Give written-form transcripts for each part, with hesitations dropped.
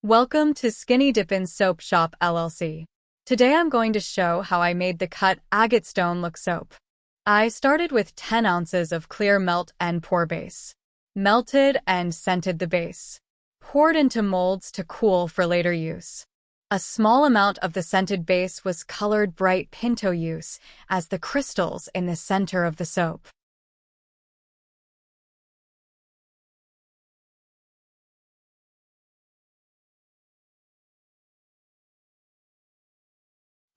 Welcome to Skinny Dippin' Soap Shop LLC. Today I'm going to show how I made the cut agate stone look soap. I started with 10 ounces of clear melt and pour base. Melted and scented the base. Poured into molds to cool for later use. A small amount of the scented base was colored bright pinto use as the crystals in the center of the soap.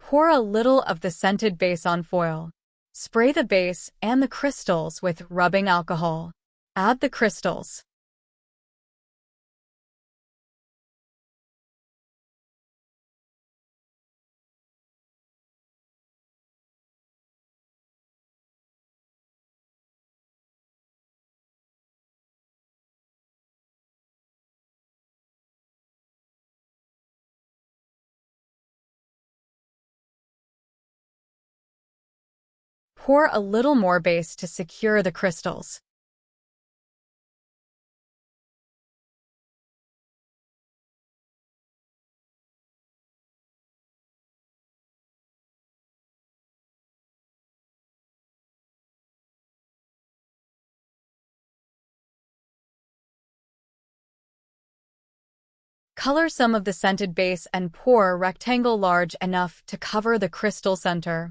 Pour a little of the scented base on foil. Spray the base and the crystals with rubbing alcohol. Add the crystals. Pour a little more base to secure the crystals. Color some of the scented base and pour a rectangle large enough to cover the crystal center.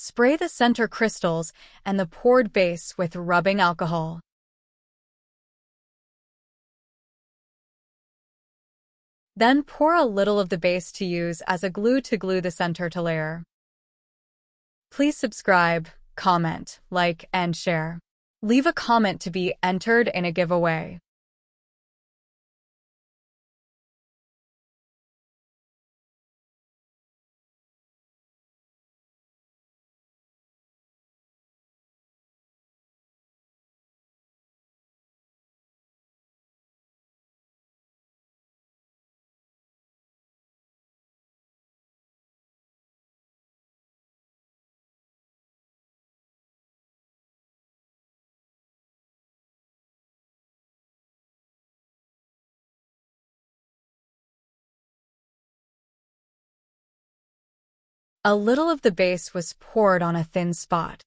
Spray the center crystals and the poured base with rubbing alcohol. Then pour a little of the base to use as a glue to glue the center to layer. Please subscribe, comment, like, and share. Leave a comment to be entered in a giveaway. A little of the base was poured on a thin spot.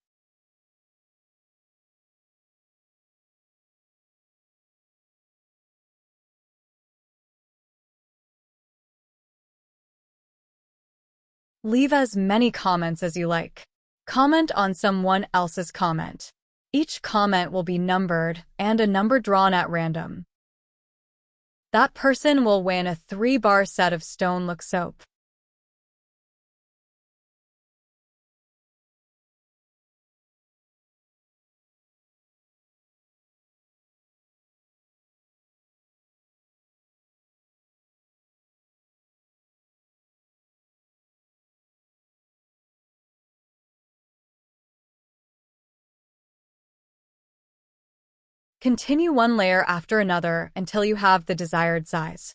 Leave as many comments as you like. Comment on someone else's comment. Each comment will be numbered and a number drawn at random. That person will win a 3-bar set of Stone Look soap. Continue one layer after another until you have the desired size.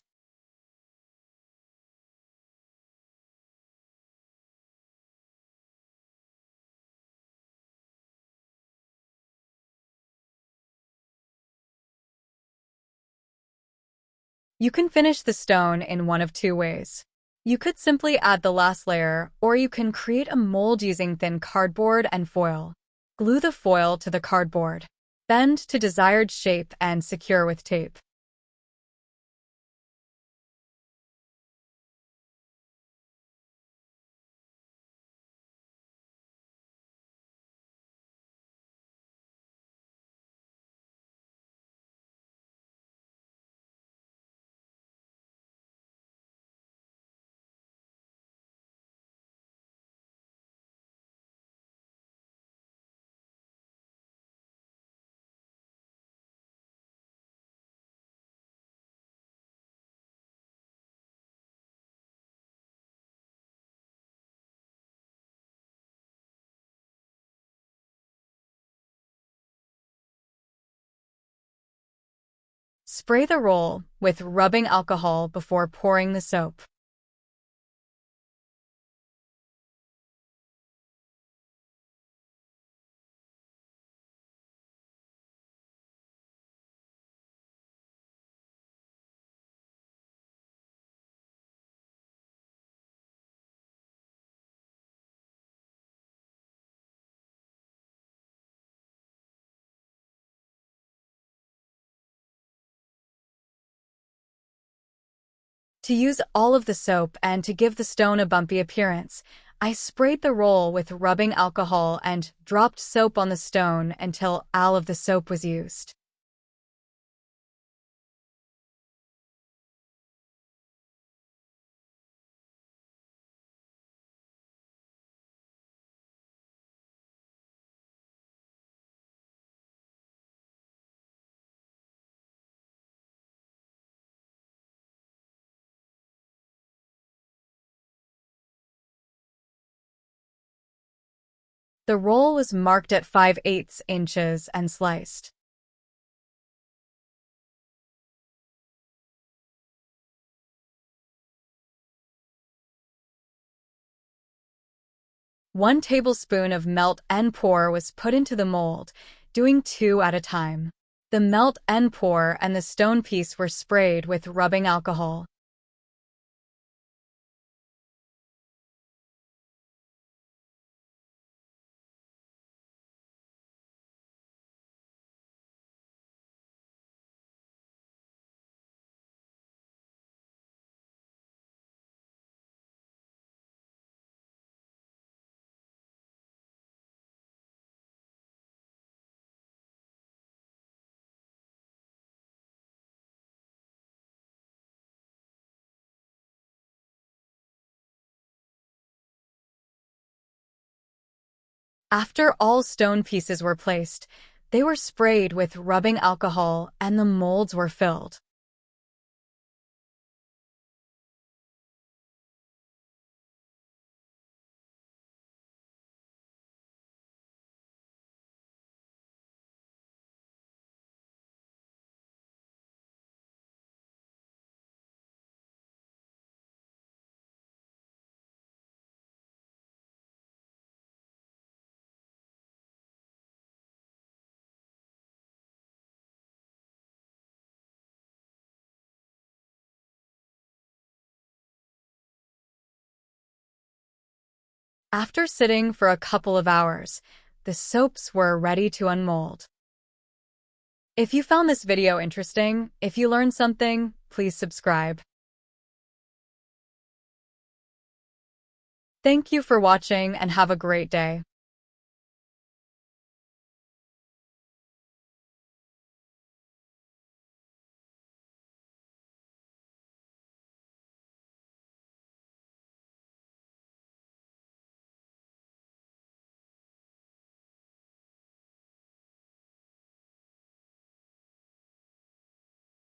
You can finish the stone in one of two ways. You could simply add the last layer, or you can create a mold using thin cardboard and foil. Glue the foil to the cardboard. Bend to desired shape and secure with tape. Spray the roll with rubbing alcohol before pouring the soap. To use all of the soap and to give the stone a bumpy appearance, I sprayed the roll with rubbing alcohol and dropped soap on the stone until all of the soap was used. The roll was marked at 5/8 inches and sliced. One tablespoon of melt and pour was put into the mold, doing 2 at a time. The melt and pour and the stone piece were sprayed with rubbing alcohol. After all stone pieces were placed, they were sprayed with rubbing alcohol and the molds were filled. After sitting for a couple of hours, the soaps were ready to unmold. If you found this video interesting, if you learned something, please subscribe. Thank you for watching and have a great day.